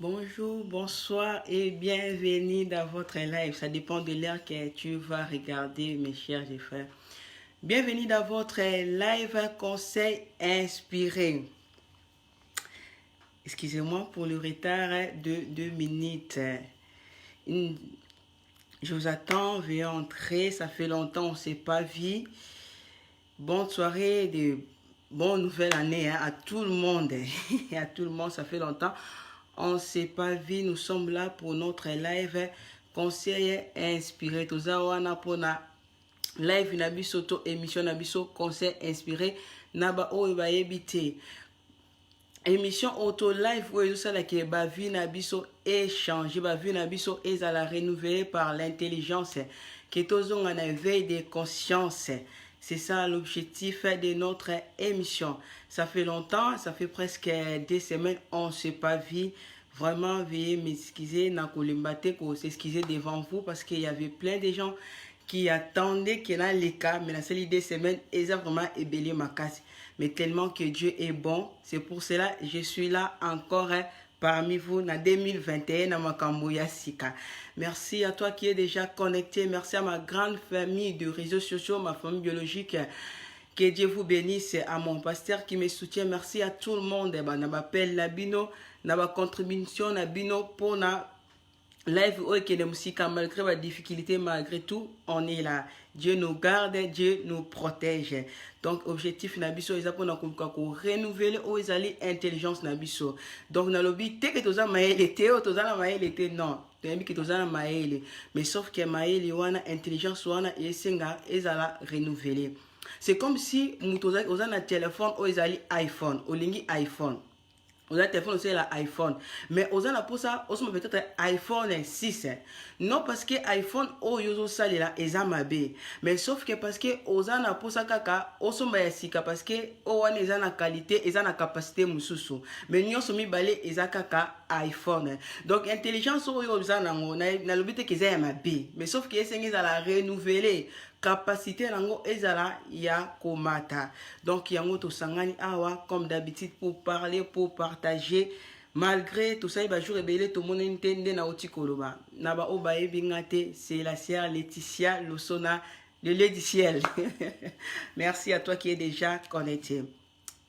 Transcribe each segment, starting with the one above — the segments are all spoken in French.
Bonjour, bonsoir et bienvenue dans votre live. Ça dépend de l'heure que tu vas regarder, mes chers frères. Bienvenue dans votre live conseil inspiré. Excusez-moi pour le retard de 2 minutes. Je vous attends, veuillez entrer. Ça fait longtemps, on ne s'est pas vu. Bonne soirée, bonne nouvelle année à tout le monde. À tout le monde, ça fait longtemps. On ne s'est pas vu, nous sommes là pour notre live conseil inspiré. Toza wana pona live na biso to émission na biso conseil inspiré naba oyo bayebite. Émission auto live oyo sala ke ba vie na biso échanger, ba vie na biso ezala renouvelée par l'intelligence que tozonga na éveil de conscience. C'est ça l'objectif de notre émission. Ça fait longtemps, ça fait presque 2 semaines, on ne s'est pas vu. Vraiment, veuillez m'excuser, s'excuser devant vous parce qu'il y avait plein de gens qui attendaient qu'il y ait les cas, mais la seule 2 semaines, ils ont vraiment ébellé ma casse. Mais tellement que Dieu est bon, c'est pour cela que je suis là encore parmi vous en 2021 à Makamboya Sika. Merci à toi qui es déjà connecté. Merci à ma grande famille de réseaux sociaux, ma famille biologique. Que Dieu vous bénisse. À mon pasteur qui me soutient. Merci à tout le monde. Je m'appelle Labino. Je contribution Labino pour na live malgré la difficulté, malgré tout, on est là. Dieu nous garde, Dieu nous protège. Donc, objectif nabiso, ils apprennent à renouveler ou ils allaient intelligence nabiso. Donc, dans le but, que tu as maël, non. Mais sauf que maël, wana intelligence, wana et senga, ils allaient renouveler. C'est comme si nous avons un téléphone ou ils allaient iPhone, ou lingi iPhone. On a téléphone aussi l'iPhone. Mais on a pour ça, on peut-être iPhone 6. Non parce que iPhone oh yozo ça là ezamabe. Mais sauf que parce que on a pour ça kaka, on sika parce que on a na qualité, ils na capacité mususu. Mais nous sommes balé ezakaka iPhone. Donc intelligence oh yozo na le but que ezamabe. Mais sauf que c'est la renouveler. Capacité nango ezala ya komata. Donc yango to sangani awa comme d'habitude pour parler, pour partager. Malgré tout ça, il va jouer rebelle tout le monde entende na otikoloba. Naba obaye bingate, c'est la sœur Laetitia Losona de l'aide du ciel. Merci à toi qui es déjà connecté.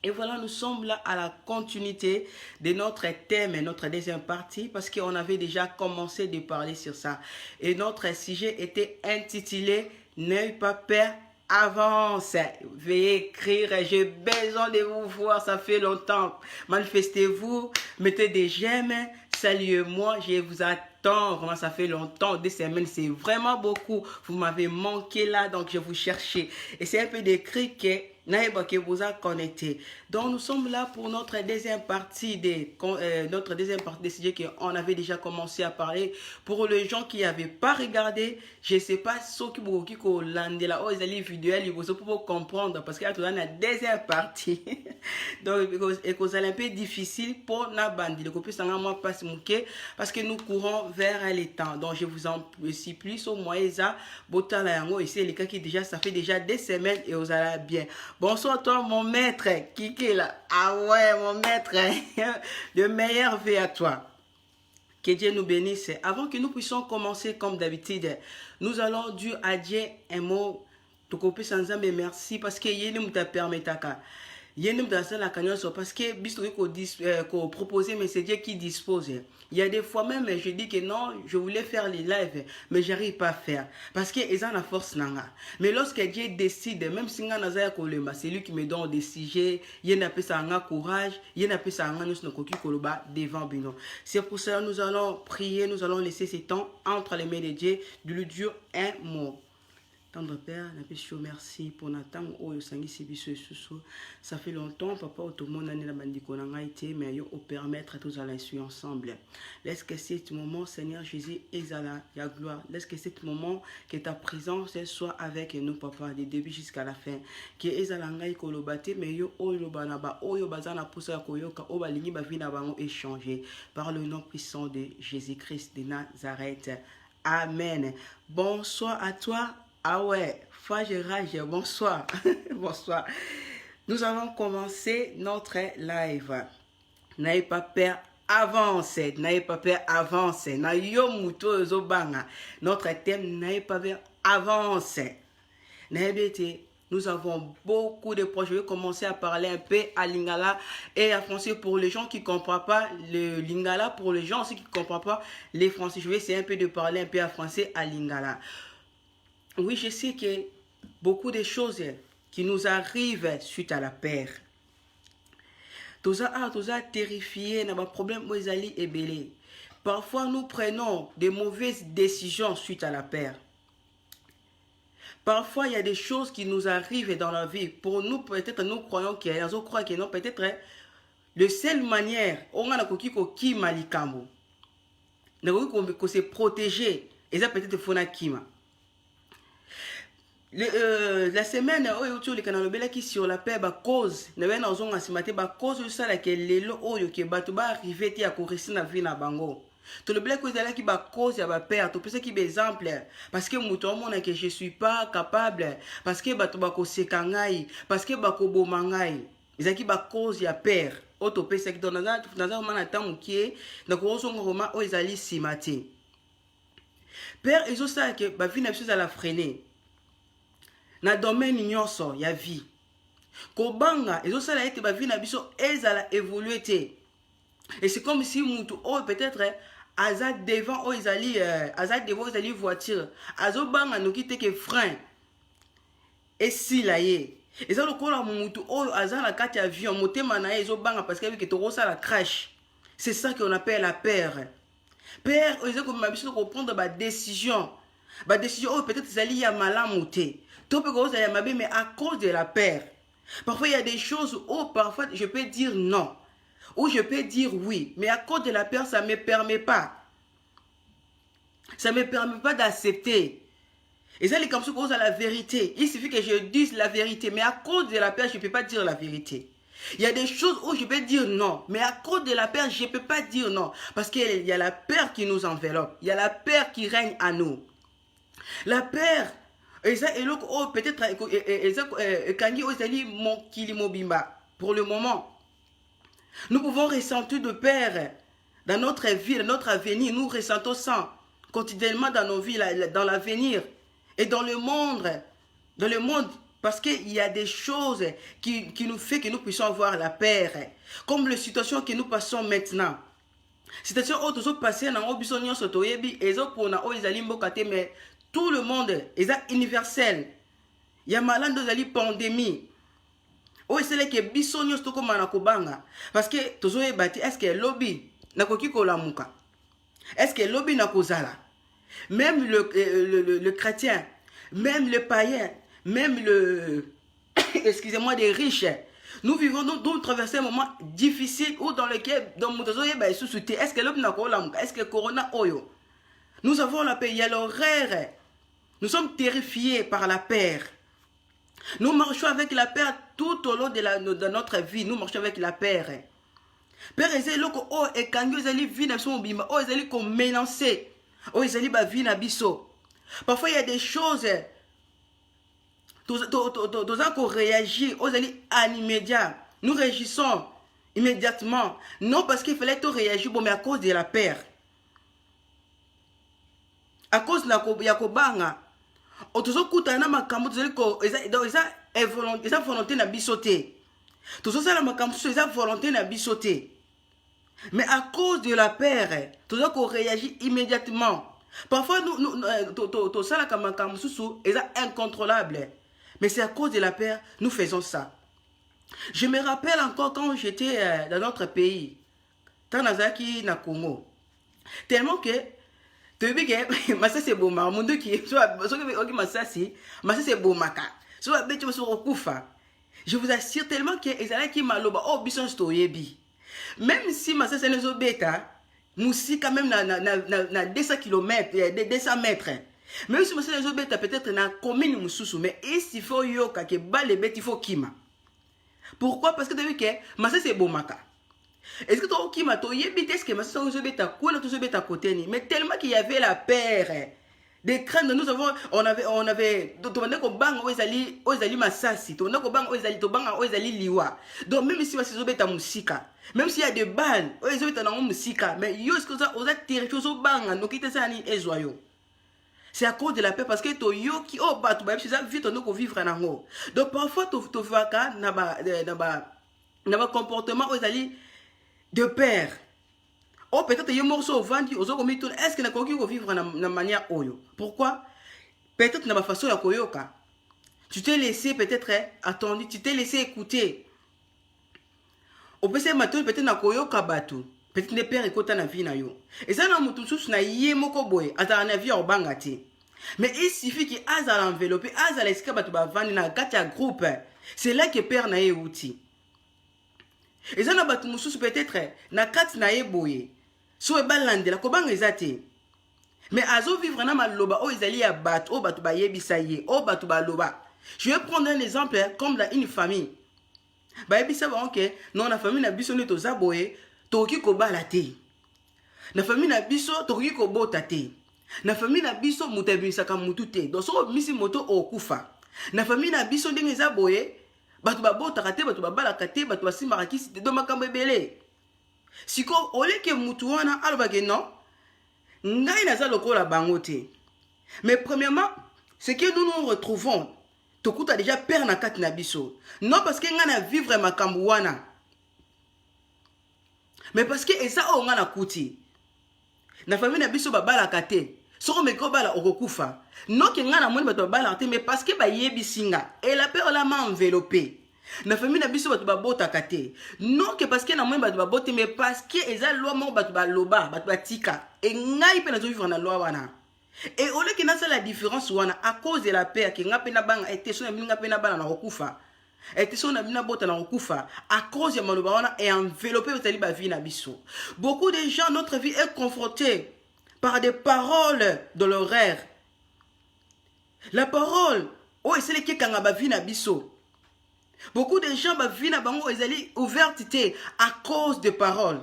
Et voilà, nous sommes là à la continuité de notre thème, notre deuxième partie, parce qu'on avait déjà commencé de parler sur ça. Et notre sujet était intitulé « N'ayez pas peur, avance ». Veuillez écrire, j'ai besoin de vous voir, ça fait longtemps. Manifestez-vous, mettez des j'aime, saluez-moi, je vous attends. Vraiment, ça fait longtemps, 2 semaines, c'est vraiment beaucoup. Vous m'avez manqué là, donc je vous cherchais. Et c'est un peu décrit que que vous a connecté. Donc nous sommes là pour notre deuxième partie des sujets qu'on avait déjà commencé à parler. Pour les gens qui n'avaient pas regardé, je ne sais pas ce qui vous ont là, oh, ils allaient vidéo, ils vont pour comprendre parce qu'il y a la deuxième partie. Donc c'est un peu difficile pour la bande. Le copie moi pas parce que nous courons vers les temps. Donc je vous en prie plus au moins ça, botan la yango ici les cas qui déjà ça fait déjà 2 semaines et vous allez bien. Bonsoir toi mon maître, qui est là? Ah ouais mon maître, le meilleur vœu à toi. Que Dieu nous bénisse. Avant que nous puissions commencer comme d'habitude, nous allons dire à Dieu un mot. Tu copies sans mais merci parce que Yéli nous t'a permis taka. Yéli nous t'a la cagnotte parce que bisto qu'on proposer mais c'est Dieu qui dispose. Il y a des fois même je dis que non, je voulais faire les lives mais j'arrive pas à faire parce que ils ont la force nanga. Mais lorsque Dieu décide même si nga nazaya kolema, c'est lui qui me donne des sujets, il n'a pas ça un courage, il n'a pas ça un nous ne koki koloba devant bino. C'est pour cela nous allons prier, nous allons laisser ce temps entre les mains de Dieu, de lui dire un mot. Tendre Père, merci pour Nathan, ça fait longtemps, papa, tout le monde a été, mais il faut permettre tous à la suivre ensemble. Laisse que ce moment, Seigneur Jésus, exala la gloire. Laisse que ce moment, que ta présence soit avec nous, papa, du début jusqu'à la fin. Que exala ngai kolobate, mais yo oyo banaba, oyo bazana poussa koyoka, oba lingi ba vina bango échanger par le nom puissant de Jésus-Christ de Nazareth. Amen. Bonsoir à toi. Ah ouais, Fage Rage, bonsoir. Bonsoir. Nous allons commencer notre live. N'ayez pas peur, avance, n'ayez pas peur, avance. Na yo muto zobanga. Notre thème, n'ayez pas peur, avance. Nous avons beaucoup de projets. Je vais commencer à parler un peu à lingala et à français pour les gens qui ne comprennent pas le lingala, pour les gens aussi qui ne comprennent pas les français. Je vais essayer un peu de parler un peu à français à lingala. Oui, je sais que beaucoup de choses qui nous arrivent suite à la peur. Tout ça terrifié, n'a pas problème où ils allaient ébeler. Parfois, nous prenons de mauvaises décisions suite à la peur. Parfois, il y a des choses qui nous arrivent dans la vie. Pour nous, peut-être, nous croyons qu'il y a, nous croyons que non, peut-être, la seule manière, on a qui malikambo. On se protéger. Et ça peut-être fona kima. La semaine où les canaux qui sur la paix ba cause ne ben ozonga asimate ba cause ça la que lelo oyo ke bato ba arriver ti akorisi na vie na bango. To le black là qui ba cause ya ba père to pesa ki be exemple parce que muto mona que je suis pas capable parce que bato ba ko sekangai parce que ba ko bomangai ezaki ba cause ya père auto pesa ki donaza naza mana tamu ki na ko ozonga roma o ezali simate. Père ezo ça que ba vie na biso à la freiner. Na domaine nyonso ya vie kobanga ezosala ete ba vie na biso ezala évoluer te et c'est comme si mutu oh peut-être aza devant oh ezali aza devant ezali voiture azobanga noki te que frein et si la ye eza lokola mutu oh aza na kati avion motema na ye ezobanga parce que to ça la crash. C'est ça qu'on appelle la peur. Peur eza comme ma biso ko prendre ba décision oh peut-être ezali ya malamu te. Mais à cause de la peur. Parfois, il y a des choses où parfois je peux dire non. Ou je peux dire oui. Mais à cause de la peur, ça ne me permet pas. Ça ne me permet pas d'accepter. Et ça, c'est comme ça qu'on a la vérité. Il suffit que je dise la vérité. Mais à cause de la peur, je ne peux pas dire la vérité. Il y a des choses où je peux dire non. Mais à cause de la peur, je ne peux pas dire non. Parce qu'il y a la peur qui nous enveloppe. Il y a la peur qui règne à nous. La peur. Et ça, peut-être, pour le moment, nous pouvons ressentir de peur dans notre vie, dans notre avenir. Nous ressentons ça quotidiennement dans nos vies, dans l'avenir et dans le monde. Parce qu'il y a des choses qui nous font que nous puissions avoir la peur. Comme la situation que nous passons maintenant. Situation où nous sommes passés dans l'obisonion sotoyebi et pour na mais tout le monde est universel. Il y a malade de pandémie. Oh, c'est là que bisonyo stoko manakobanga. Parce que tozo e bati est-ce que lobby na koki kolamuka? Est-ce que lobby na kozala? Même le chrétien, même le païen, même le excusez-moi des riches. Nous vivons nous traversons un moment difficile où dans lequel dans motozo e ba sous-souté. Est-ce que lobby na kolamuka? Est-ce que corona oyo? Nous avons la paix, il y a l'horaire. Nous sommes terrifiés par la peur. Nous marchons avec la peur tout au long de notre vie. Nous marchons avec la peur. Peur est loko oh et quand vous allez vivre dans son bima oh ils allez comme menacer oh ils allez ba vivre na biso. Parfois il y a des choses tous qu'on réagit oh ils allez en immédiat. Nous réagissons immédiatement non parce qu'il fallait tout réagir bon mais à cause de la peur. À cause de la yakobanga otozo kutana makambo tozeli ko eza volonté na bisoté tozo sala makambo eza volonté na bisoté mais à cause de la peur tozo ko réagit immédiatement parfois nous to sala makambo susu eza incontrôlable mais c'est à cause de la peur nous faisons ça. Je me rappelle encore quand j'étais dans notre pays Tanazaki na Congo tellement que tu dis que Massa c'est bon, mon Dieu qui soit Massa c'est bon maka. Soit bête tu sur kufa. Je vous assure tellement que ezala qui maloba oh bison stoyebi. Même si Massa c'est les obeta, moussi quand même na 200 km, 200 mètres. Même si Massa les obeta peut-être na commune mususu mais il faut yoka que bale bête il faut kima. Pourquoi? Parce que tu dis que Massa c'est bon maka. Est-ce que toi qui m'as toyé est-ce que ma soeur à côté mais tellement qu'il y avait la peur Des crèmes, nous avons, on avait, donc même si même s'il y a des balles, mais c'est à cause de la paix parce que to yo qui oh bah tu vas vite on vivre en ango. Donc parfois tu vas na comportement de père. Oh, peut-être que morceau vendu aux autres commis est-ce que n'a pas vivre na manière oyo. Pourquoi? Peut-être na façon ya koyoka. Tu t'es laissé peut-être attendu, tu t'es laissé écouter. Au PC matin peut-être na koyoka batu. Peut-être ne père écouta na vie na yo. Et ça na mutu sous na yé moko boy, ata na vie au bangati. Mais il suffit qu'il a l'enveloppe, a l'escape batu ba vandi na katia groupe. C'est là que père na yé outil. Et ça na batu mususu peut-être na kat na yé boy. So e balande la kobanga ezate. Mais azo vivre na maloba o ezali ya bat o batu ba yebisa ye o batu ba loba. Je vais prendre un exemple comme dans une famille. Ba yebisa ba OK, non na famille na biso ne toza boye, toki ko bala te. Na famille na biso toki ko bota te. Na famille na biso mutabisa ka mutu te. Donc so misi moto okufa. Na famille na biso ndenge za boye, batu ba bota ka te, batu ba bala ka te, batu ba simba ka kisi te do makambo ebele. Siko oleke mutu wana alobake non ngai naza lokola bango te. Mais premièrement, ce que nous nous retrouvons tokuta déjà père na kati na biso. Non parce que nga na vivre makambo wana. Mais parce que eza o nga na kuti. Na famille na biso ba bala kate. Soko meko bala okokufa. Non que nga na moni bato bala kate mais parce que ba yebisinga et la peur la m'a enveloppé. Na famille na biso batu babota kate. Non que parce que na mwen batu babote mais parce que eza loi mo batu baloba, batu batika. Et ngai pe na zo vivre na loi wana. Et au lieu que na ça la différence wana à cause de la paix que nga pe na banga et teso na minga pe na bana na okufa. Et teso na bina bota na okufa à cause de maloba wana et enveloppé au tali ba vie na biso. Beaucoup de gens notre vie est confrontée par des paroles de l'horaire. La parole oh c'est le qui kanga ba vie na biso. Beaucoup de gens ba vie na bango ezali ouverte à cause de paroles.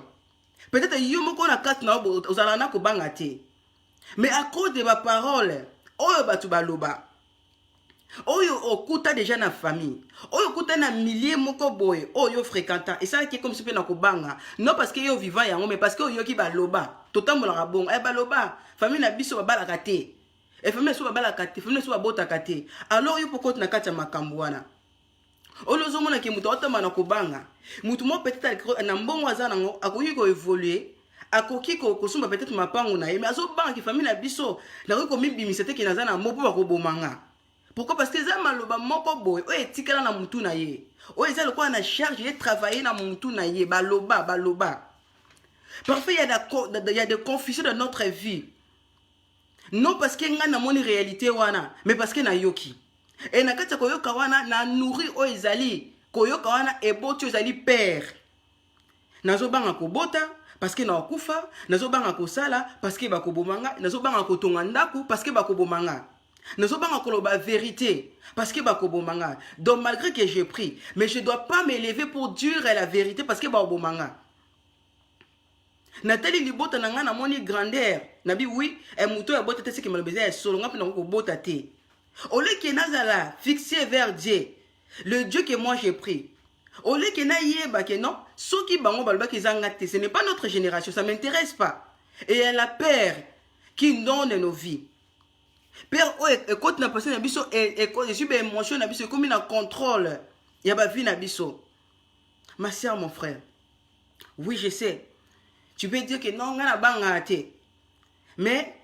Peut-être yo moko na kat na ozala na ko banga te. Mais à cause de ma parole, oyo batu baloba. Oyo okuta déjà na famille. Oyo okuta na milliers moko boy, oyo fréquentant. Et ça qui est comme si pe na ko banga. Non parce que yo vivant yango mais parce que yo ki baloba. Totambola bon, eh baloba, famille na biso ba balaka te. Et famille so ba balaka te, famille so ba botaka te. Alors yo poko na kati ya makambo wana. Olozo mona ki mutu otama na kobanga. Mutu mo peut-être na mbongo aza nango akoki ko évoluer, akoki ko kosumba peut-être mapango na ye mais azo banga ki famille na biso na ko mibimisa te ki naza na mopo ba ko bomanga. Pourquoi? Parce que za maloba moko boy o etikala na mutu na ye. O eza lokwa na charge de travailler na mutu na ye baloba. Parfois il y a des confusions dans notre vie. Non parce que nga na moni réalité wana, mais parce que na yoki. Et na kati koyoka wana na nourri o ezali koyoka wana eboti ezali père. Nazo banga ko bota parce que na okufa, nazo banga ko sala parce que bako bomanga, nazo banga ko tonga ndaku parce que bako bomanga. Nazo banga ko loba vérité parce que bako bomanga. Donc malgré que j'ai pris, mais je dois pas m'élever pour dire la vérité parce que bako bomanga. Nathalie libota nanga na moni grandeur. Nabi oui, et muto ya bota te ce que malobeza solo nga pe na ko bota te. Au lieu que nazala fixé vers Dieu, le Dieu que moi j'ai pris. Au lieu que na yeba que non, ceux qui bango balba ki zangate, ce n'est pas notre génération, ça m'intéresse pas. Et il y a la Père qui donne nos vies. Père, écoute na passé na biso et je suis ben émotion na biso comme na contrôle. Il y a ba vie na biso. Ma sœur, mon frère. Oui, je sais. Tu peux dire que non, ngana banga te. Mais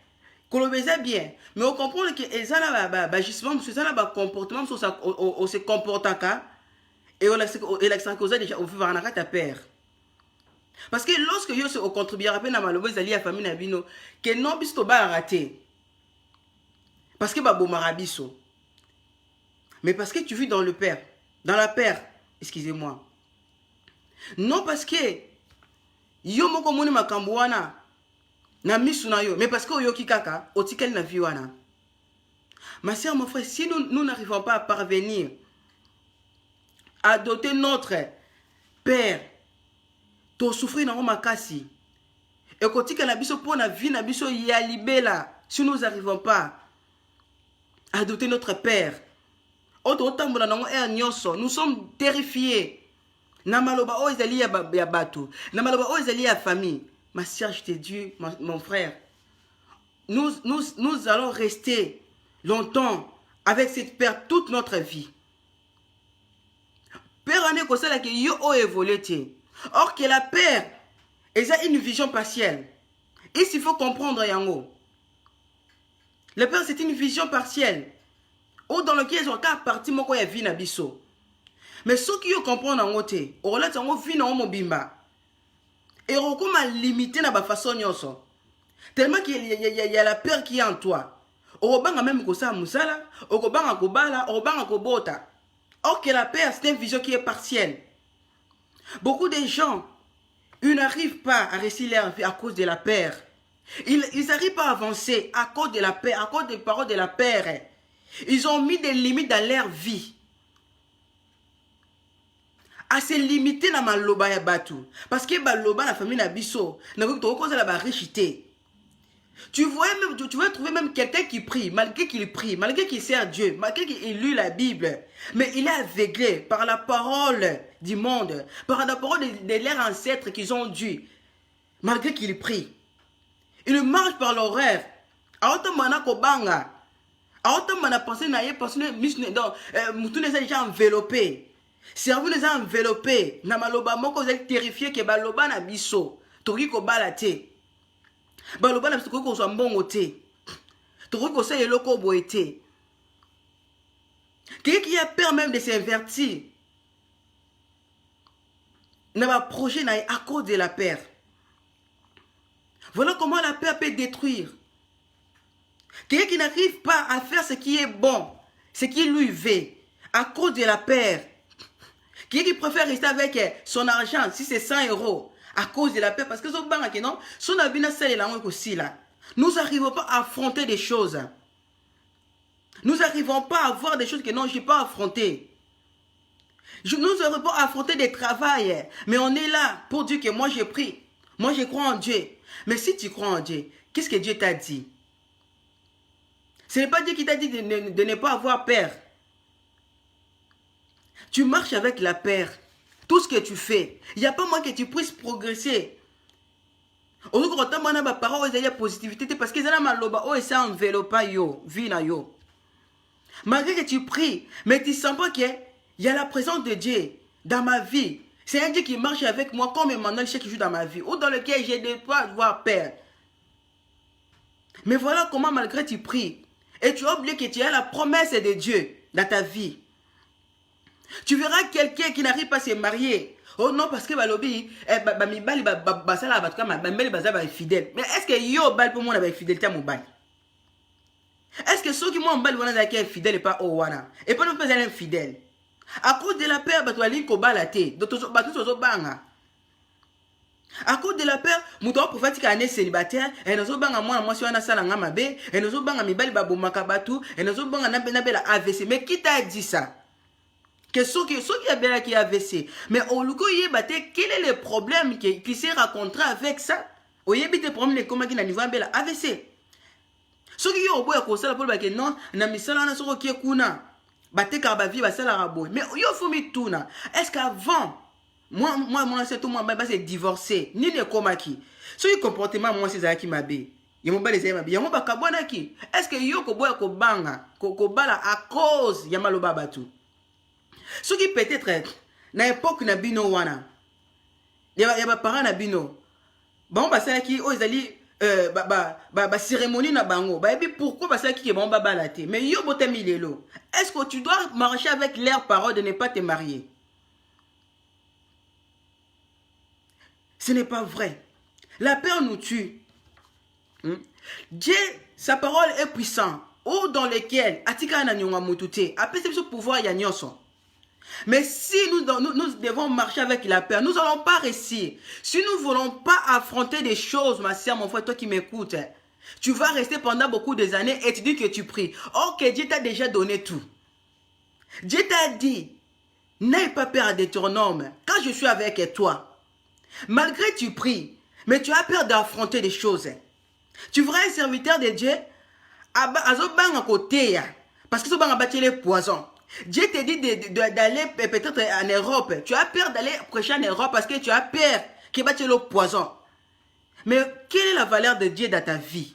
kolobeza bien, mais on comprend que les gens justement ce comportement on se comporte et on a causé déjà au vivre en ta père. Parce que lorsque yo se contribue à peine à malheureusement à la famille na bino que non bisto ba raté. Parce que ba bomarabiso. Mais parce que tu vis dans le père, dans la père, excusez-moi. Non parce que yo moko moni makambo wana na misu na yo, mais parce que oyoki kaka otikel na vie wana. Ma sœur, mon frère, si nous n'arrivons pas à parvenir à doter notre père to souffrir na makasi et kotika na biso pour na vie na biso ya libela, si nous n'arrivons pas adopter notre père. Nous sommes terrifiés. Namaloba o ezali ya bato. Namaloba o ezali ya famille. Ma sœur, je te dis, mon frère, nous allons rester longtemps avec cette peur toute notre vie. Père ane kosala ke yo o évolué. Or que la peur est une vision partielle. Ici, il faut comprendre yango. La peur, c'est une vision partielle. Ou dans lequel ils ont qu'à partir moko ya vie na biso. Mais ceux qui comprennent en côté, on relate en vie na mobimba. Et on commence limiter na ba façon nyonso. Tellement qu'il y a la peur qui est en toi. On banga même ko sa musala, on banga ko bala, on banga ko bota. Or que la peur c'est une vision qui est partielle. Beaucoup de gens, ils n'arrivent pas à réussir leur vie à cause de la peur. Ils n'arrivent pas à avancer à cause de la peur, à cause des paroles de la peur. Ils ont mis des limites dans leur vie. À se limiter dans ma loba ya batu. Parce que ba loba la famille na biso, na ko cause la ba richité. Tu vas trouver même quelqu'un qui prie, malgré qu'il prie, malgré qu'il sert Dieu, malgré qu'il lit la Bible, mais il est aveuglé par la parole du monde, par la parole de leurs ancêtres qu'ils ont dû, malgré qu'il prie. Il marche par l'horaire. A autant mana ko banga. A autant mana pensé na ye parce que donc mutu les a déjà enveloppé. Cerveau les a enveloppé. Na maloba moko zali terrifié que baloba na biso. Toki ko balate. Baloba na biso ko so mbongo te. Toki ko sa eloko boete. Qui a peur même de s'invertir. Na ba projet na à cause de la peur. Voilà comment la peur peut détruire. Quelqu'un qui n'arrive pas à faire ce qui est bon, ce qui lui veut, à cause de la peur. Quelqu'un qui préfère rester avec son argent, si c'est 100 €, à cause de la peur. Parce que nous n'arrivons pas à affronter des choses. Nous n'arrivons pas à voir des choses que non, je n'ai pas affrontées. Nous n'arrivons pas à affronter des travails. Mais on est là pour dire que moi j'ai pris. Moi je crois en Dieu. Mais si tu crois en Dieu, qu'est-ce que Dieu t'a dit? Ce n'est pas Dieu qui t'a dit de ne pas avoir peur. Tu marches avec la peur. Tout ce que tu fais. Il n'y a pas moyen que tu puisses progresser. Aujourd'hui, quand on a ma parole, il y a positivité parce que ça maloba oh ça enveloppe yo, vie na yo. Malgré que tu pries, mais tu sens pas qu'il y a la présence de Dieu dans ma vie. C'est un Dieu qui marche avec moi comme un mandat chaque jour dans ma vie. Ou dans lequel je ne dois pas avoir peur. Mais voilà comment malgré tu pries. Et tu as oublié que tu as la promesse de Dieu dans ta vie. Tu verras quelqu'un qui n'arrive pas à se marier. Oh non, parce que balobi, fidèle. Mais est-ce que yo bal pour moi avec fidélité à mon bal? Est-ce que ceux qui m'ont bal wana est fidèle et pas au wana? Et pas non pas infidèle. À cause de la peur, batouali ko balate. À cause de la peur, mouton prophétique année célibataire, et nous banga moi si on a ça dans ma bé, et nous banga mi bali babo makabatu, et nous banga nabela AVC. Mais qui t'a dit ça? Que ceux qui a bien qui AVC. Mais au luko yebate, quel est le problème qui s'est rencontré avec ça? Au yebite problème comment qui n'a niveau bela AVC. Ceux qui ont beau à cause la pour que non, na misala na soko qui est kuna, bate karbavi basala rabo. Mais yo faut mi tuna. Est-ce qu'avant moi, c'est tout moi, c'est divorcé. Ni ne komaki. Ce comportement, moi, c'est ça qui m'a bé. Y'a mon bal les amis. Y'a mon bakabwana qui. Est-ce que yo ko boya ko banga, ko bala à cause y'a maloba batu. Ce qui peut-être, na époque na bino wana. Y'a ba parents na bino. Bon, bah, c'est qui, oh, ils allaient, cérémonie na bango. Bah, et puis pourquoi, bah, c'est qui est bon, bah, balaté. Mais yo, bote milelo. Est-ce que tu dois marcher avec leurs paroles de ne pas te marier? Ce n'est pas vrai. La peur nous tue. Dieu, sa parole est puissante. Ou dans lequel, atika na nyonga mutute, après ce pouvoir ya nyonso. Mais si nous devons marcher avec la peur, nous n'allons pas réussir. Si nous ne voulons pas affronter des choses, ma soeur, mon frère, toi qui m'écoutes, tu vas rester pendant beaucoup d'années et tu dis que tu pries. Or que Dieu t'a déjà donné tout. Dieu t'a dit, n'aie pas peur de ton homme quand je suis avec toi. Malgré tu pries, mais tu as peur d'affronter des choses. Tu verras un serviteur de Dieu, Parce que ce banc a battu les poisons. Dieu te dit d'aller peut-être en Europe. Tu as peur d'aller prêcher en Europe parce que tu as peur qu'il batte le poison. Mais quelle est la valeur de Dieu dans ta vie?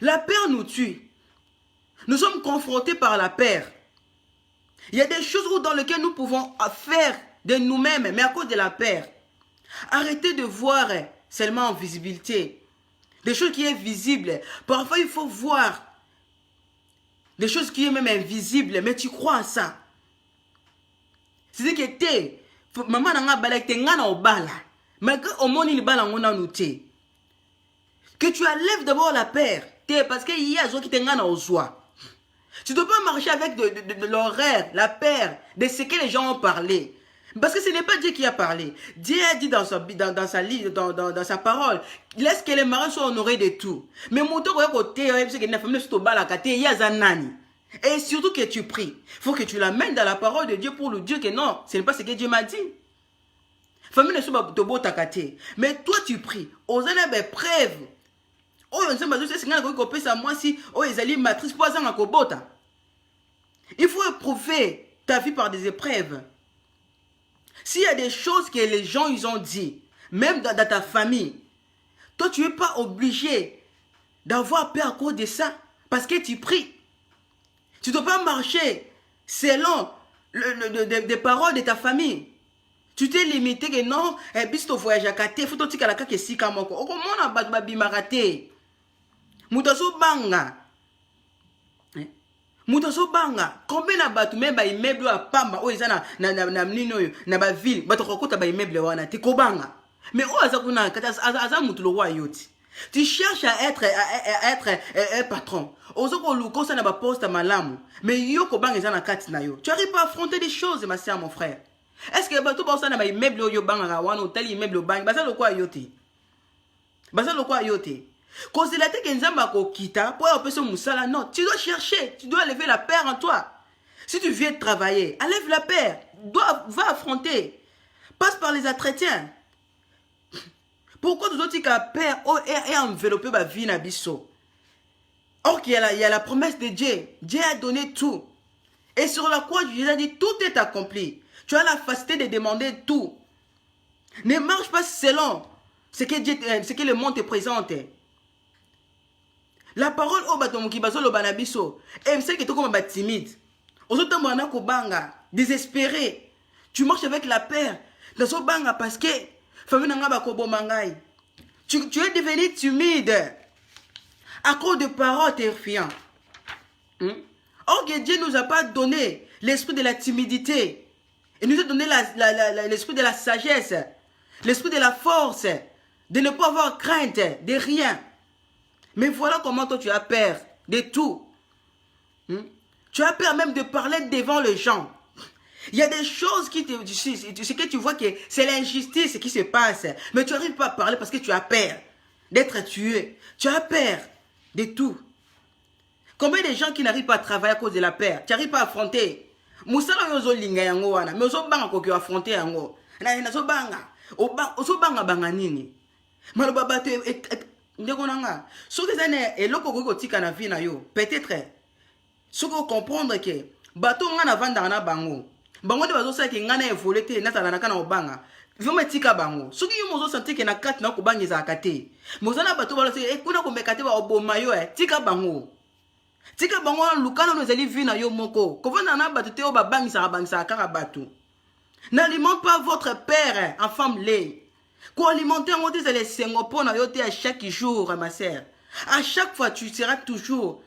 La peur nous tue. Nous sommes confrontés par la peur. Il y a des choses dans lesquelles nous pouvons faire de nous-mêmes, mais à cause de la peur. Arrêtez de voir seulement en visibilité. Des choses qui sont visibles. Parfois, il faut voir des choses qui sont même invisibles, mais tu crois à ça. C'est que t'es, maman n'a pas balé, t'es ngana au bala. Mais au monde il bala on a noté. Que tu enlèves d'abord la peur, parce qu'il y a des gens qui t'es ngana au soi. Tu ne dois pas marcher avec de l'horaire, la peur, de ce que les gens ont parlé. Parce que ce n'est pas Dieu qui a parlé. Dieu a dit dans sa parole, laisse que les marins soient honorés de tout. Mais mon tour côté, et surtout que tu pries. Il faut que tu l'amènes dans la parole de Dieu pour lui dire que non, ce n'est pas ce que Dieu m'a dit. Mais toi tu pries. Aux années de preuve. Il faut éprouver ta vie par des épreuves. S'il y a des choses que les gens ils ont dit, même dans ta famille, toi tu n'es pas obligé d'avoir peur à cause de ça, parce que tu pries. Tu ne dois pas marcher selon des paroles de ta famille. Tu t'es limité que non, bis to voyage à Kate, faut que tu la kake si kamoko. O comment on a babi marate. Mutaso banga. Mutaso banga. Combien na batu même ba immeuble à pamba o ezana na nino na ba ville, bato kokota ba immeuble wana te ko banga. Mais o azakuna kata aza mutulo wa yoti. Tu cherches à être un patron. Ozoko luko ça na ba poste malamu. Mais yo ko banga ezana kati na yo. Tu arrives pas à affronter des choses ma sœur mon frère. Est-ce que bato ba ça na ba immeuble yo banga wana hôtel immeuble banga basa lokwa yoti. Basa lokwa yoti. Cause la tête qu'enzamba ko kita pour opérer musala non, tu dois chercher, tu dois lever la paire en toi. Si tu viens travailler, enlève la paire, va affronter. Passe par les entretiens. Pourquoi tu dois dire que la paire est enveloppée par vie nabiso? Or qu'il y a la promesse de Dieu. Dieu a donné tout. Et sur la croix, Dieu a dit tout est accompli. Tu as la facilité de demander tout. Ne marche pas selon ce que le monde te présente. La parole au bateau qui baso le banabiso. Et c'est que tu comme timide. Aujourd'hui, tu es désespéré. Tu marches avec la peur. Dans ce banga parce que tu es devenu timide à cause de paroles terrifiantes. Or que Dieu ne nous a pas donné l'esprit de la timidité. Il nous a donné l'esprit de la sagesse, l'esprit de la force, de ne pas avoir crainte de rien. Mais voilà comment toi tu as peur de tout. Tu as peur même de parler devant les gens. Il y a des choses qui te... Ce que tu vois que c'est l'injustice qui se passe. Mais tu n'arrives pas à parler parce que tu as peur d'être tué. Tu as peur de tout. Combien de gens qui n'arrivent pas à travailler à cause de la peur? Tu n'arrives pas à affronter. Moussala yozo linga yango wana. Mais ozo banga ko affronter yango. Na zo banga. Ozo banga banga nini. Maloba bato ndekonanga. So que zane eloko ko tika na vie na yo. Peut-être ce que comprendre que bato ngana vanda na bango. Bango de bazo sa ki ngana évoluer te na tala na kana obanga. Voma tika bango. Soki yo mozo sentir que na kati na ko bangiza akate. Mozana bato balo se kuna ko mekate ba oboma yo tika bango. Tika bango lukano no zeli vi na yo moko. Ko vanda na bato te o ba bangisa kaka bato. N'alimente pas votre père en femme lait. Pour alimenter en monter les sengopons na yo te à chaque jour ma sœur. À chaque fois tu seras toujours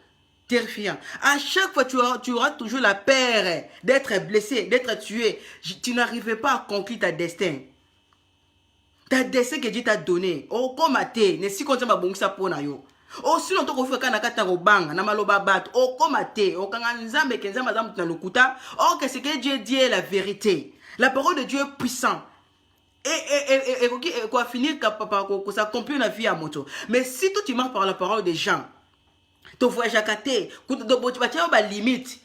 terrifiant. À chaque fois, tu auras toujours la peur d'être blessé, d'être tué. Tu n'arriveras pas à conclure ta destin. Ta destin que Dieu t'a donné. Oh, comme athée, ne si konza mabongisa pona yo. Oh, si longtemps qu'on fait kana kata robanga, na maloba bat. Oh, comme athée, oh, kanga nzambe kenzamba zamu na lokuta. Oh, que ce que Dieu dit est la vérité. La parole de Dieu est puissante. Et quoi finir par s'accomplir la vie à moto. Mais si toi tu marches par la parole des gens, to voyage akate kutobotibatia ba limite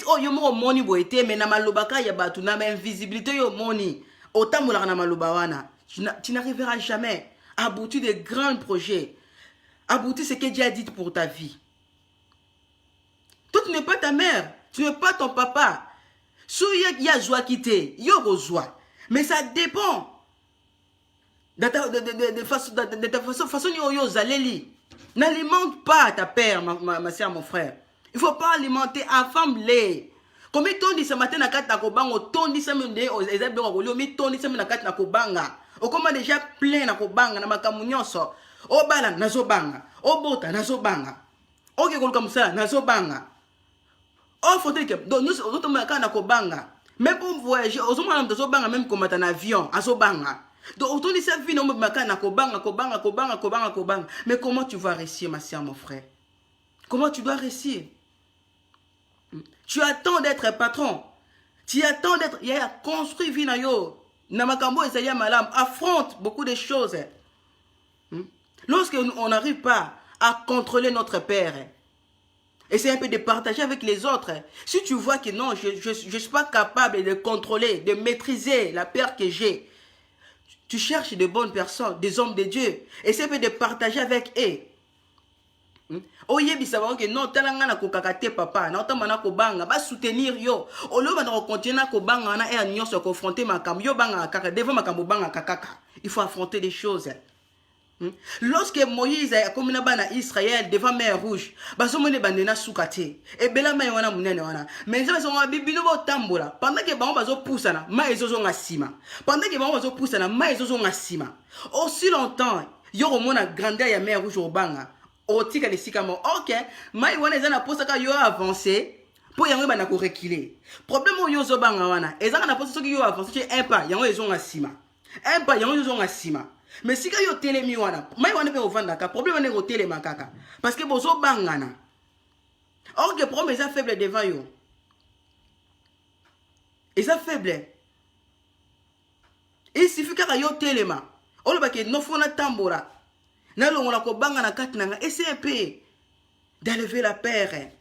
oh yo mo moni boete mais na malobaka ya batu na invisibilité yo moni otambola na maloba wana tu n'arriveras jamais à aboutir de grands projets, aboutir ce que Dieu a dit pour ta vie. Toi, tu n'es pas ta mère. Tu n'es pas ton papa. Si il y a joie qui t'est, il y a joie. Mais ça dépend. De ta façon, n'alimente pas ta père, ma soeur, mon frère. Il ne faut pas alimenter à femme lait. Comme on dit ce matin, on dit ça, on commence déjà plein na kobanga na makamunyoso. O bala nazobanga, o bota nazobanga. O ke comme ça nazobanga. O faut que donc nous autres na kobanga. Même pour voyager, aux hommes nazobanga même comme en avion, azobanga. Donc autant dit ça vie no makana kobanga. Mais comment tu vas réussir ma soeur mon frère? Comment tu dois réussir? Tu attends d'être patron. Tu attends d'être il y a construit vie na yo. Namakambo Esaïa Malam affronte beaucoup de choses. Lorsqu'on n'arrive pas à contrôler notre père, essaye un peu de partager avec les autres. Si tu vois que non, je ne suis pas capable de contrôler, de maîtriser la peur que j'ai, tu cherches de bonnes personnes, des hommes de Dieu. Essaye un peu de partager avec eux. Oyebisa ba que non talanga na kokakate papa na otama na kobanga ba soutenir yo oloba na continuer na kobanga na e nyonso confronter makambo yo banga kaka devant makambo banga kakaka. Il faut affronter des choses. Lorsque Moïse a commis na bana Israël devant mer rouge baso mone bandena sukate e bela mai wana munene wana mais ça sont bibino ba tambola pendant que bango bazo poussana mai ezozo ngasima pendant que bango bazo poussana mai ezozo ngasima aussi longtemps yo remona grandeur ya mer rouge au banga. Ok, mais on est en poste quand yo avancé pour y aller ko reculer. Problème yo zo banga wana, ezanga na poste qui yo avancé un pas, yango ezonga sima. Un pas yango ezonga sima. Mais si ka yo telemi wana, mai wana pe ovanda ka problème on est au telema kaka parce que bozo bangana. Or que problème est faible devant yo. Et ça faible. Il suffit ka yo telema. On le ba ke no fona tambora. Essaye un peu d'élever la paire.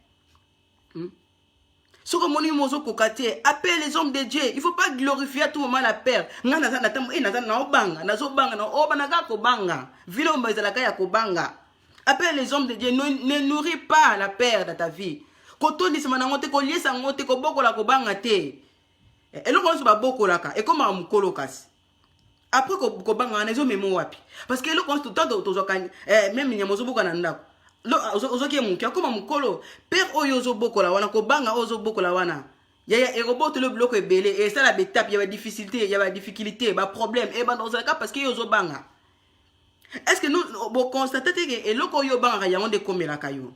Ce que mon imozo kokate, appelle les hommes de Dieu. Il ne faut pas glorifier à tout moment la paire. Appelle les hommes de Dieu. Ne nourris pas la paire dans ta vie. Quand on dit et comme un kolokas. Après ko banga na zo memo wapi parce que le constant to zo kan même nyamozo boka na ndako lo ozo ke munki akoma mukolo père oyo zo bokola wana ko banga ozo bokola wana ya e robot le bloc ebele et ça la étape il y a difficulté ba problème et ba dans cas parce que yo zo banga est-ce que nous bo constater que et loko yo banga ya onde komela kayo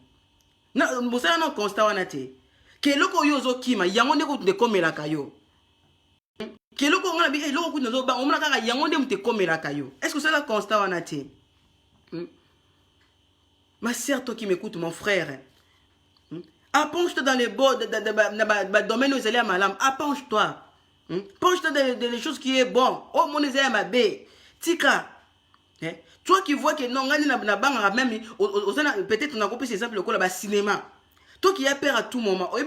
na mosala non constat wana te que loko yo zo kima ya onde ko de komela kayo. Est-ce que c'est le constat en a été? Ma soeur, toi qui m'écoutes, mon frère, appenche-toi dans les bords de domaine où il y a malam. Appenche-toi. Penche-toi dans les choses qui est bon. Oh, mon Ézéa ma bé. Tika. Toi qui vois que non, peut-être on a compris ces exemples le cinéma. Toi qui as peur à tout moment, je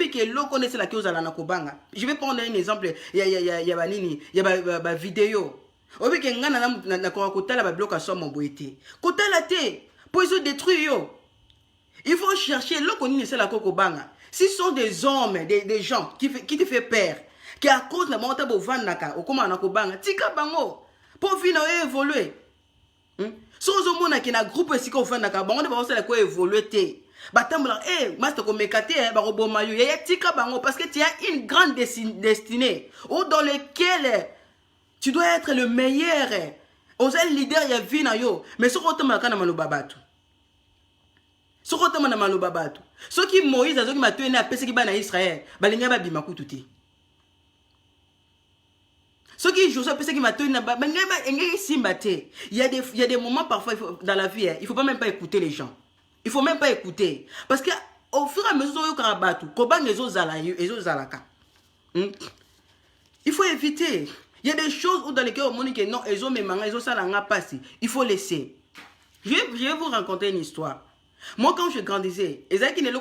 vais prendre un exemple, il y a une vidéo. Il faut chercher, si ce sont des hommes, des gens qui te font peur, qui à cause de la montagne au Vandaka, au Komanakobanga, Tika Bango, pour finir évoluer. Si on a un groupe ici au Vandaka, on va évoluer. Batambla master ko mekate ba robo mayo ya tika bango parce que tu as une grande destinée ou dans lequel tu dois être le meilleur. Oza leader ya vie na yo mais soko tomaka na maloba batu. Soko tomaka na maloba batu. Soki Moïse azoki matwe na pese ki bana Israël balinga ba bima kututi. Soki Josué pese ki matwe na ba ngeba engeki simbate. Il y a des moments parfois dans la vie il faut pas même pas écouter les gens. Il ne faut même pas écouter. Parce que au fur et à mesure il faut éviter. Il y a des choses où dans lesquelles on dit que non, il faut laisser. Je vais vous raconter une histoire. Moi, quand je grandissais, il y a des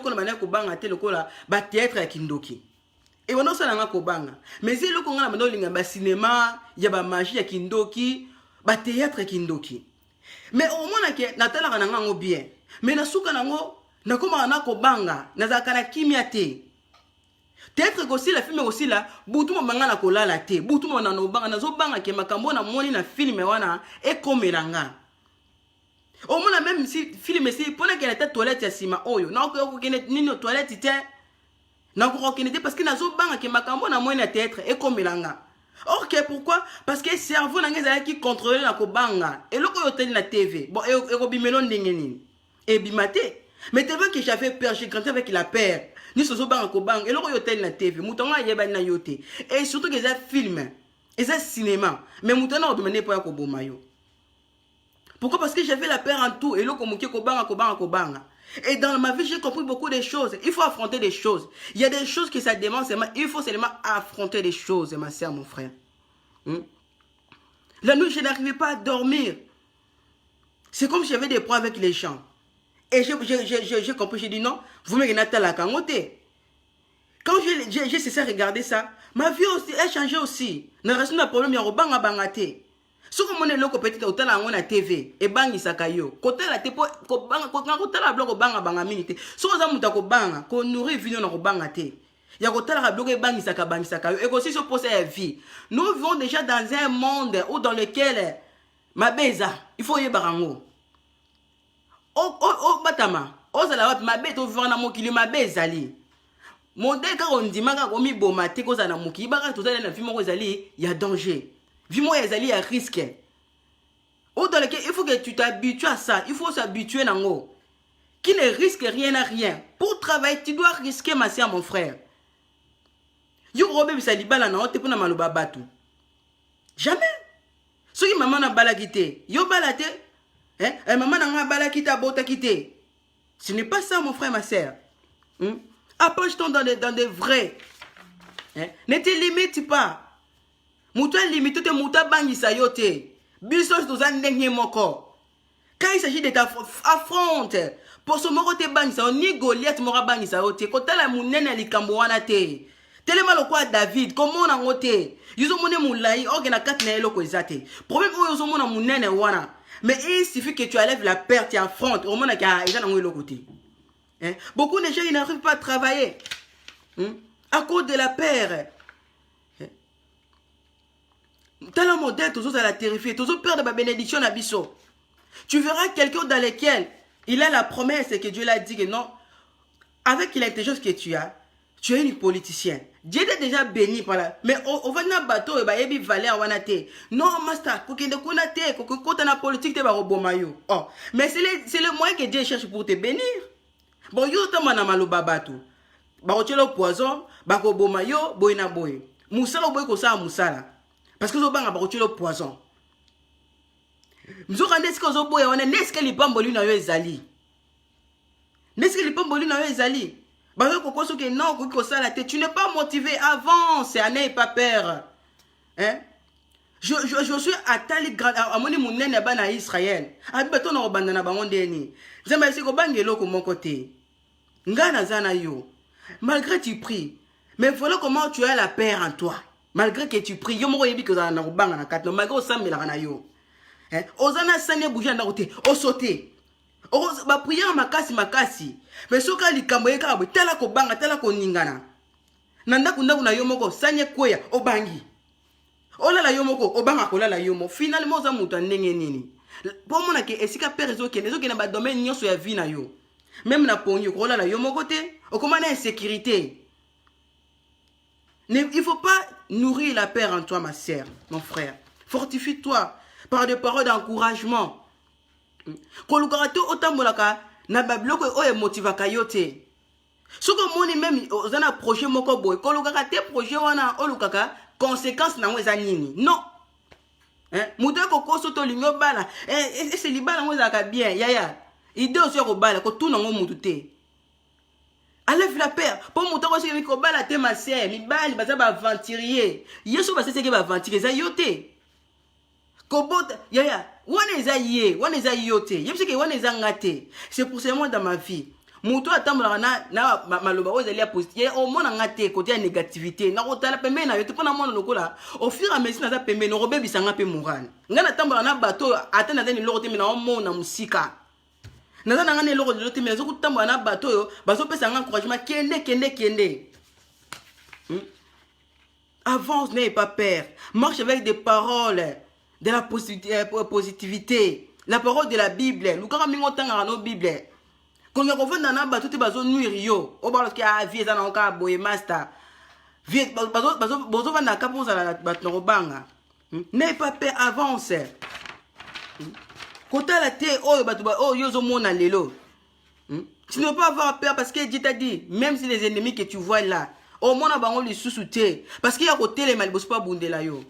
théâtre à Kindoki. Et on a ça kobanga. Mais si on a cinéma, il y a magie à Kindoki, théâtre à Kindoki. Mais au moins, natala bien. Mais na suka nango nakoma na kobanga nazaka na kimia te. Peut-être aussi la film aussi là, butu mo banga na kolala te, butu mo na no banga nazo banga ke makambo na moni na film wana e komelanga. Au moins même si film si pona ke na ta toilette ya sima oyo, na ko kene nini toilette te. Na ko kene te parce que nazo banga ke makambo na moni na théâtre e komelanga. Or que pourquoi? Parce que cerveau na ngeza qui contrôler na kobanga. Et loko yo teli na TV. Bon e ko bimelo ndenge nini. Et bimate. Mais tellement que j'avais peur, j'ai grandi avec la peur. Ni soso banga ko banga. Et loko yo teli na TV. Mutonga yeba na yote. Et surtout que ça film, et ça cinéma. Mais mutona odomene po ya ko boma yo. Pourquoi? Parce que j'avais la peur en tout. Et loko muke ko banga ko banga ko banga. Et dans ma vie, j'ai compris beaucoup de choses. Il faut affronter des choses. Il y a des choses que ça demande seulement. Il faut seulement affronter des choses, ma soeur, mon frère. La nuit, je n'arrivais pas à dormir. C'est comme si j'avais des points avec les gens. Et j'ai compris, j'ai dit non, vous me regardez la cangoté. Quand j'ai cessé de regarder ça, ma vie aussi, a changé aussi. N'a pas de problème, il y a un bangate. Si vous avez un petit peu de TV, et bangi sakayo, côté la tepo, côté la bloc banga banga minute. Si vous avez un banga, qu'on nourrit vino na bangate. Il y a côté la bloc bangi sakayo, et aussi se poser la vie. Nous vivons déjà dans un monde où dans lequel ma beza, il faut y barango. Oh batama, oh zalawat ma bête au vivant na mokili ma bezali. Mon dé quand on dit maga komi bomate ko za na mokili, baka tout ça na vie mo zali, il y a danger. Vis-moi, il y a risque. Ou dans lequel il faut que tu t'habitues à ça. Il faut s'habituer à ça. Qui ne risque rien à rien. Pour travailler, tu dois risquer, ma soeur, mon frère. Yo robe bisaliba la na te pour na maluba batu. Jamais. Ce qui maman na balakité. Yo balate. Maman na balakita bota kité. Ce n'est pas ça, mon frère, ma soeur. Approche-toi dans des vrais. Ne te limite pas. Mouta limite te mouta bangisa yote. Bisos doza ndenge moko. Quand il s'agit de t'affronte, pour ce moko te bangisa, ni Goliath mora bangisa yote. Kota la munene likambo wana te. Tellement le quoi David, comment on a ngote. Yuzo mone moulai, ok na kat na eloko ezate. Problème ou yuzo mona munene wana. Mais il suffit que tu enlèves la perte, tu affrontes. Au moins na eza na ngelo côté. Beaucoup de gens ils n'arrivent pas à travailler. À cause de la peur. Dans le modèle, toujours à la terrifier, toujours peur de ma bénédiction à Bisso. Tu verras quelqu'un dans lequel il a la promesse et que Dieu l'a dit que non, avec l'intelligence que tu es une politicienne. Dieu t'a déjà béni par là. Mais on va dans le bateau et bah il valait à wanate. Non, master, quand on connaît, quand on a politique, tu vas robomayo. Oh, mais c'est le moyen que Dieu cherche pour te bénir. Bon, yo t'as mana malo babato. Bah on tient le poison, bah robomayo, boyna boy. Moussala boy ko sa moussala. Parce que Zobanga va retirer le poison. Nous rendez ce que Zoboya, on est n'est-ce que les bamboli na yo ezali. N'est-ce que les bamboli na yo ezali. Bah que non, que ça la tête. Tu n'es pas motivé, avance, n'aie pas peur. Hein? Je suis à Tali à mon mounene bana Israël. À beton na bandana bangondeni. Zamba c'est ko bangelo comme mon côté. Ngana zana yo. Malgré tu pries, mais voilà comment tu as la paix en toi. Malgré que tu pries, yo moko yebi que za na kubanga na katno malgré osambela na yo. Ozana sane bouger na côté, o sauter. O ba prière makasi. Mais soka likambo yeka bo tala ko banga tala ko ningana. Nanda kunda kuna yo moko sanye kweya obangi. Olala yo moko obanga kolala yo mo. Finalement za mutu ndenge nini. Pour mona ke esika perezo ke na ba domaine nyonso ya vie na yo. Même na ponyo ko olala yo moko te, okomana insécurité. Il ne faut pas nourrir la peur en toi, ma sœur, mon frère. Fortifie-toi par des paroles d'encouragement. Kolukarato otambolaka na babloko oye motivaka yote. Soko moni même ozana projet moko boy. Kolukarato projet wana olukaka conséquence na weza nini. Non. Muta koko soto lingo bala. C'est libala ngozaka bien. Yaya. Idée aussi ko bala ko tuna ngo mutute. Enlève la peur. Pour mon temps, je vais la te ma sœur. Mi bali baza ba aventurier. Yesu ba sese ke ba aventurier za yote. Kobot yaya, wana eza ye, wana eza yote. Yebise ke wana eza ngate. C'est pour ce moment dans ma vie. Muto atambola na maloba ozali a positif. Au mona ngate côté ya négativité. Na kotala pembe na yote pona mona lokola. Au fur et à mesure na za pembe no robebisa nga pe moral. Ngana tambola na bateau atana zani lokote mina o mona musika. naza na ngane loko lelo te mais nazo kutambola na bato yo bazo pesa nga encouragement kende. Avance, n'aie pas peur. Marche avec des paroles de la positivité. La parole de la Bible. Nous avons mis longtemps dans la Bible. Quand on revient dans la bateau, tu vas nuire yo. On parle que ah vie ça n'a aucun boy master. Vie bazo va na kapo za la bateau robanga. N'aie pas peur, avance. Quand la terre oh yo zo mona lelo. Tu ne peux pas avoir peur parce que Dieu t'a dit même si les ennemis que tu vois là au moins on va les sous-souter parce qu'il y a côté les malbos pas bundela yo.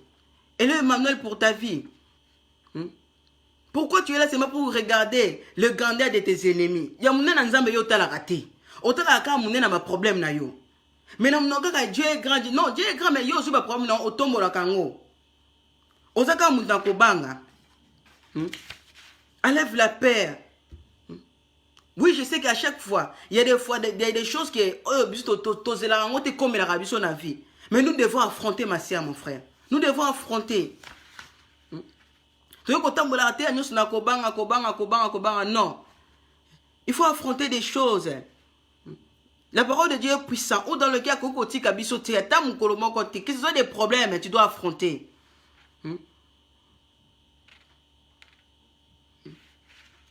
Et le manuel pour ta vie. Pourquoi tu es là seulement pour regarder le grandeur de tes ennemis? Ya mouné na nzambe yo tala raté. Otala ka mouné na ma problème na yo. Mais non ka Dieu est grand. Non, Dieu est grand mais yo aussi ba problème na otombo la kango. Ozaka mouta ko banga. Enlève la peur. Oui, je sais qu'à chaque fois, il y a des choses qui comme la vie na vie. Mais nous devons affronter ma sœur, mon frère. Nous devons affronter. Non. Il faut affronter des choses. La parole de Dieu est puissante. Ou dans le cas que ce soit des problèmes, tu dois affronter.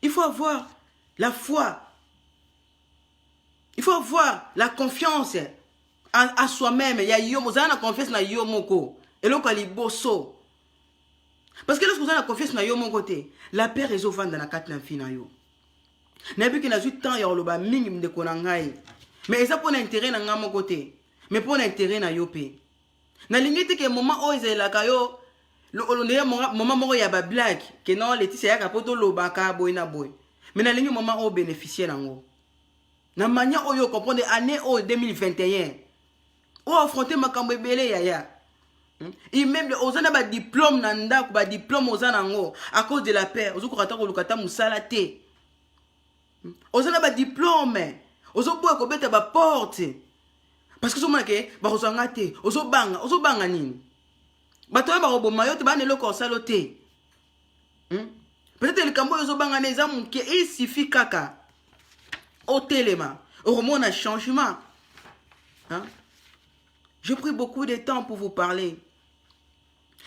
Il faut avoir la foi. Il faut avoir la confiance à soi-même. Il y a la confiance na yo moko. Et l'on kali bosso. Parce que lorsque vous avez la confiance na yo mon côté, la paix est au vent dans la carte na fi na yo. N'a plus qu'il a eu temps ya oloba mingi de konangai. Mais ça pour l'intérêt na nga mon côté. Mais pour l'intérêt na yo pe. Na limite que moment où ils la kayo le moment moko ya ba blague que non Laetitia ya kapoto lobaka boy na boy. Mais na lingi moment où bénéficier nango. Na manière où yo comprendre année 2021. Où affronter makambo ebele yaya. Et même aux ana ba diplôme nanda ba diplôme aux anango à cause de la paix. Aux ko ko lukata musala te. Aux ana ba diplôme. Aux boya ko beta ba porte. Parce que somo ke ba ko zanga te. Aux banga nini. Bato ba ko boma yo te ba ne loko salote. Peut-être le cambo yo banga ne zamu ke il suffit kaka. Au téléma, au moment un changement. Je pris beaucoup de temps pour vous parler.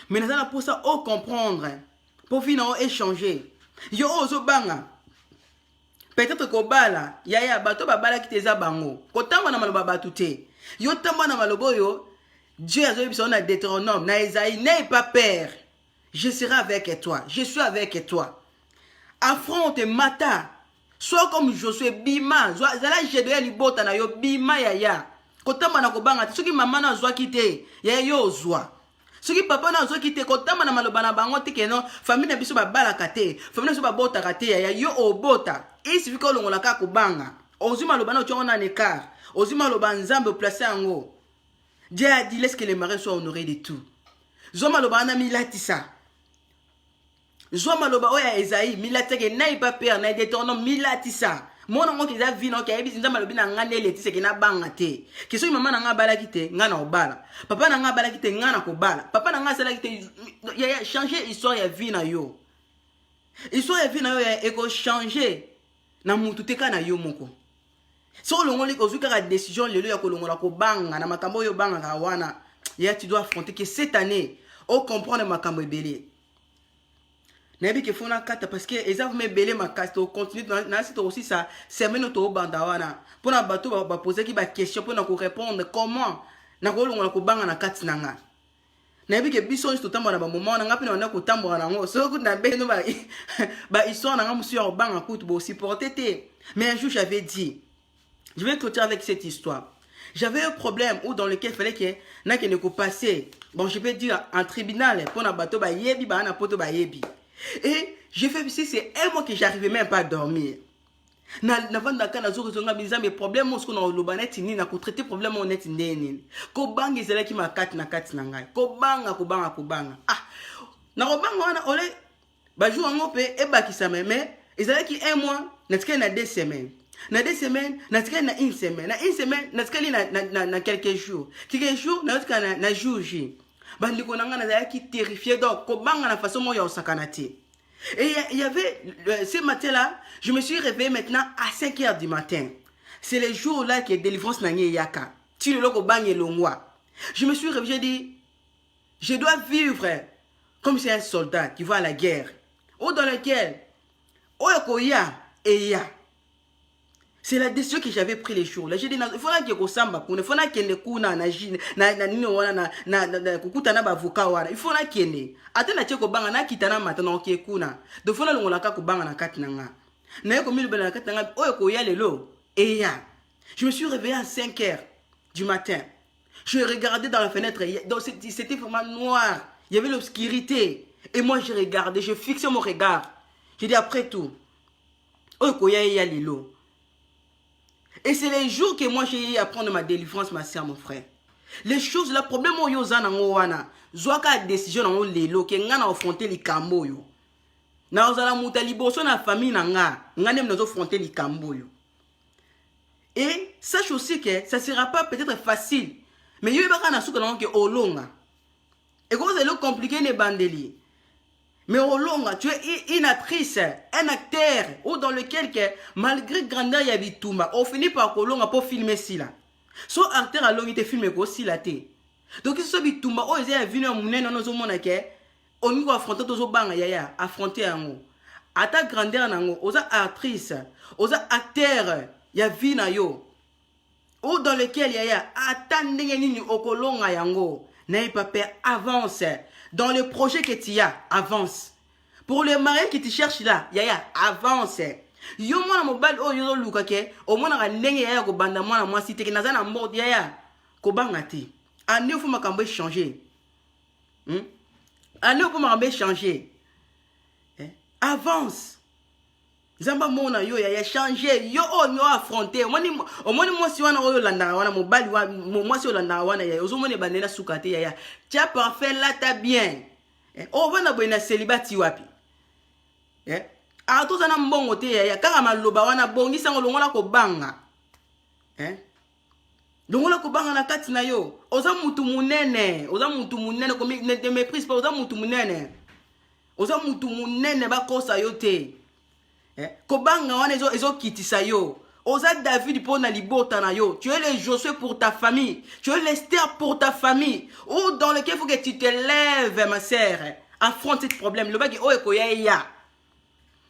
Mais nous allons pour ça comprendre. Pour finalement échanger. Yo ozo banga. Peut-être que bala, yaya bato babala ki teza bango. Kotamba na maloba batute. Yo tamba na malobo yo. Dieu a dit on a Deutéronome, na Isaïe, n'aie pas peur. Je serai avec toi. Je suis avec toi. Affronte mata. Sois comme Josué bima. Zala jedoya libota na yo bima yaya. Kotamba na kobanga. Soki mama na zwa kite. Yaya yo zwa. Soki papa na zwa kite. Kotamba na maloba na bango tike no. Famille na biso ba bala kate. Famille na biso ba bota kate yaya. Yo obota. Il suffit ko longola ka kobanga. Ozima loba na chongo na nekar. Ozima loba nzambe place yango. Dieu a dit laisse que les maris soient honorés de tout. Zoma loba na milatisa. Zoma loba oya Esaïe milateke n'aie pas peur n'aie Deutéronome milatisa. Mon oncle qui a vu non qui a dit nzamba lobi na ngane Laetitia qui na banga te. Ki so maman na nga bala kite nga na obala. Papa na nga bala kite nga na kobala. Papa na nga sala kite ya changer histoire ya vie na yo. Histoire ya vie na yo ya eko changer na mutu teka na yo moko. So longoli ozuka la décision lelo ya kolongola ko banga na makambo yo banga ka wana. Ya tu dois affronter que cette année on comprendre makambo ebele. Nabi ke fona kata parce que eza me belé ma caste au continue na c'est aussi ça semaine to banda wana pour na bato ba poser ki ba question pour na ko répondre comment na ko longola ko banga na kati nanga. Nabi ke biso to tamba na ba moment na ngapi na ko tamba na ngo so ku na be no ba histoire na ngamu sur banga ko to supporter te. Mais un jour j'avais dit je vais clôturer avec cette histoire. J'avais un problème où dans lequel il fallait que na que ne ko passer. Bon je peux dire en tribunal pour na bato ba yebi ba na poto ba yebi. Et j'ai fait ici, c'est un mois que j'arrivais même pas à dormir. N'avant d'accord, nous mes problèmes, on a le banet, ni a traité problème on est né. Kobang is là qui m'a kat na kat nangai. Kobanga. Ah, na kobanga on ole. Bajou en opé et baki sa mais ils allaient qui un mois, n'a tika na 2 semaines. Na 2 semaines, n'a tika na 1 semaine. Na 1 semaine, n'a tika na quelques jours. Quelques jours, n'a tika na jour J. Bandiko nanga na zaki terrifié donc kobanga na façon mo ya osakanati. Et il y avait, ce matin-là, je me suis réveillé maintenant à 5 h du matin. C'est le jour-là que délivrance n'a yaka. Tu le logo bang et longwa. Je me suis réveillé, j'ai dit, je dois vivre comme si un soldat qui va à la guerre. Ou dans lequel, oya et ya. C'est la décision que j'avais pris les jours. Là, j'ai dit, il faut que je samba pour il faut que je kuna na nino wana na kukuta na bavoka wana. Il faut que je atena cheko banga na kitana matana oke kuna. Do fona longola ka kubanga na katinanga. Na yeko milu bana katinanga oyo ko ya lelo et ya. Je me suis réveillé à 5 h du matin. Je regardais dans la fenêtre, donc c'était vraiment noir. Il y avait l'obscurité. Et moi, je regardais, je fixais mon regard. J'ai dit, après tout, oyo ko ya lelo. Et c'est les jours que moi j'ai eu à prendre ma délivrance, ma soeur, mon frère. Les choses, le problème, yo zana ngowana. Zoaka décision na lelo ke nga na affronter les kambo yo. Na ozala muta liboso na famille na nga, nga nem nazo affronter les kambo yo. Et sache aussi que ça sera pas peut-être facile, mais yo ibaka na suka na ke olonga. Et quand c'est le compliqué ne bandeli. Mais au long, tu es une actrice, un acteur, ou dans lequel, malgré grandeur, il y a Bitouma, on finit par Colonga pour filmer si là. Soit acteur à long, il te filme aussi là. Donc, si Bitouma, oh, ils ont vu un mounen dans nos hommes, on nous affronter tous aux bancs, affronter un mot. À ta grandeur, aux actrices, aux acteurs, il y a vu na yo. Ou dans lequel, il y a attendez au Colonga yango. N'ayez pas peur, avance. Dans le projet que tu as, avance. Pour les mariés qui te cherchent là, yaya, avance. Yo mwana mobile o yo luka ke, o mwana ka ndenge yaya ko banda mwana mwasi te ke nazana mort yaya ko banga te. Ane faut makambo changer. Ane faut makambo changer. Avance. Zamba mona yo yaya changer, yo o no affronter. O moni mwasi wana o landa wana mobile wa mwasi o landa wana yaya, ozo moni bandela sukate yaya. Tu as parfait là, tu as bien. On va na célibati wapi. A to zana mbongo te ya kaka maloba wana bongi sango longola ko banga. Longola ko banga na kati na yo. Oza mutu munene ko ne te méprise pas, oza mutu munene. Oza mutu munene ba kosa yo te. Ko banga wana ezo kitisa yo. Oza David pour na libota na yo. Tu es le Josué pour ta famille. Tu es l'Esther pour ta famille. Ou dans lequel il faut que tu te lèves, ma sœur. Affronte ce problème. Le bac est oekoya.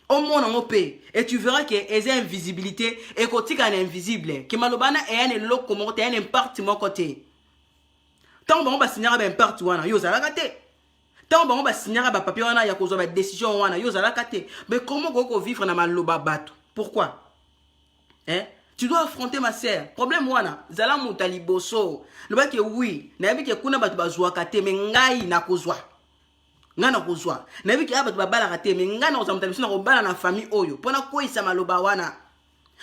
Au monde en paix. Et tu verras qu'il y a une invisibilité. Et que tu es invisible. Que malobana est un lot comme tu es un parti mon côté. Tant que on va signer un parti wana. Yo za la kate. Tant que on va signer un papier wana ya kozo ba décision wana. Yo za la kate. Mais comment on vivre na maloba bato? Pourquoi? Tu dois affronter ma sœur. Problème wana, zala mutali boso. Le ba ke oui, na yabi ke kuna batu bazwa kate me ngai na kozwa. Nga na kozwa. Na yabi ke abatu babala kate me ngai na kozwa mutali na kobala na famille oyo. Pona ko isa maloba wana.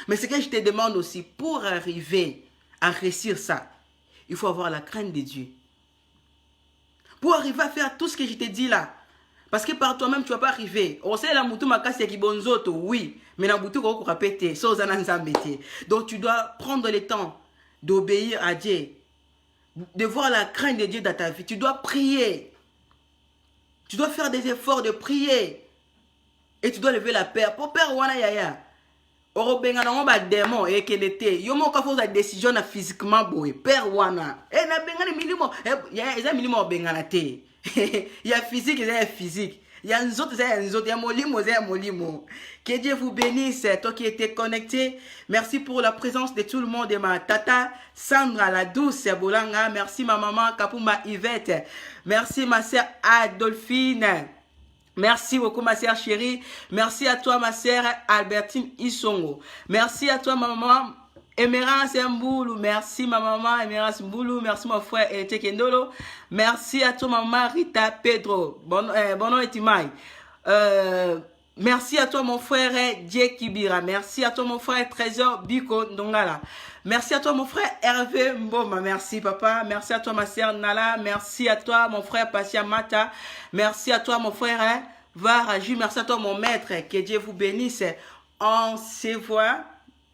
Mais ce que je te demande aussi pour arriver à réussir ça, il faut avoir la crainte de Dieu. Pour arriver à faire tout ce que je te dis là. Parce que par toi-même, tu ne vas pas arriver. On sait la moutou makasi qui bonzoto, oui. Mais la moutou ko répéter, donc tu dois prendre le temps d'obéir à Dieu. De voir la crainte de Dieu dans ta vie. Tu dois prier. Tu dois faire des efforts de prier. Et tu dois lever la paix. Pour père wana yaya. Orobenga na ngomba démon et kelete. Yomo ka faut la décision na physiquement boy. Père wana. Et na benga ni milimo. Ya eza milimo benga na te. Il y a physique, il y a physique. Il y a un autre, il y a un autre. Il y a molimo, il y a molimo. Que Dieu vous bénisse, toi qui étais connecté. Merci pour la présence de tout le monde. Et ma tata Sandra, la douce Bolanga. Merci ma maman Kapuma Yvette. Merci ma sœur Adolphine. Merci beaucoup ma sœur chérie. Merci à toi ma sœur Albertine Isongo. Merci à toi ma maman Emerance Mboulou. Merci ma maman Emerance Mboulou. Merci mon frère Tekendolo. Merci à toi maman Rita Pedro. Bon et Timai. Merci à toi mon frère Dieu Kibira. Merci à toi mon frère Trésor Biko Ndongala. Merci à toi mon frère Hervé Mboma. Merci papa. Merci à toi ma sœur Nala. Merci à toi mon frère Passia Mata. Merci à toi mon frère Varaju. Merci à toi mon maître. Que Dieu vous bénisse. On se voit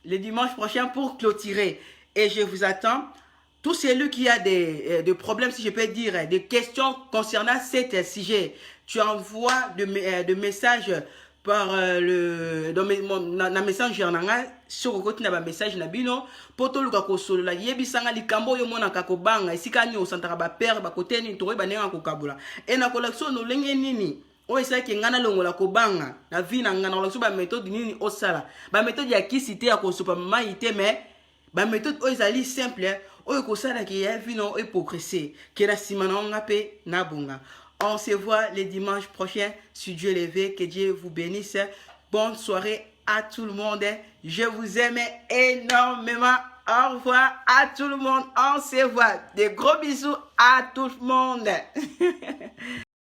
le dimanche prochain pour clôturer. Et je vous attends. Tout celui qui a des problèmes, si je peux dire, des questions concernant cet sujet, tu envoies de messages par na messenger nanga sur côté na ba message na bino poto luka ko solo la yebisanga likambo yo mona ka kobanga esika nyo santaka ba père ba côté ni to ba nenga ko kabula e na collection no lenge nini o esaki ngana longola kobanga na vie na ngana collection ba méthode nini osala ba méthode ya kisité ya ko sopa mai te mais ba méthode o ezali simple o ko sala ki ya vino e progresser ke na simana ngape na bunga. On se voit les dimanches prochains, si Dieu le veut, que Dieu vous bénisse. Bonne soirée à tout le monde. Je vous aime énormément. Au revoir à tout le monde. On se voit. Des gros bisous à tout le monde.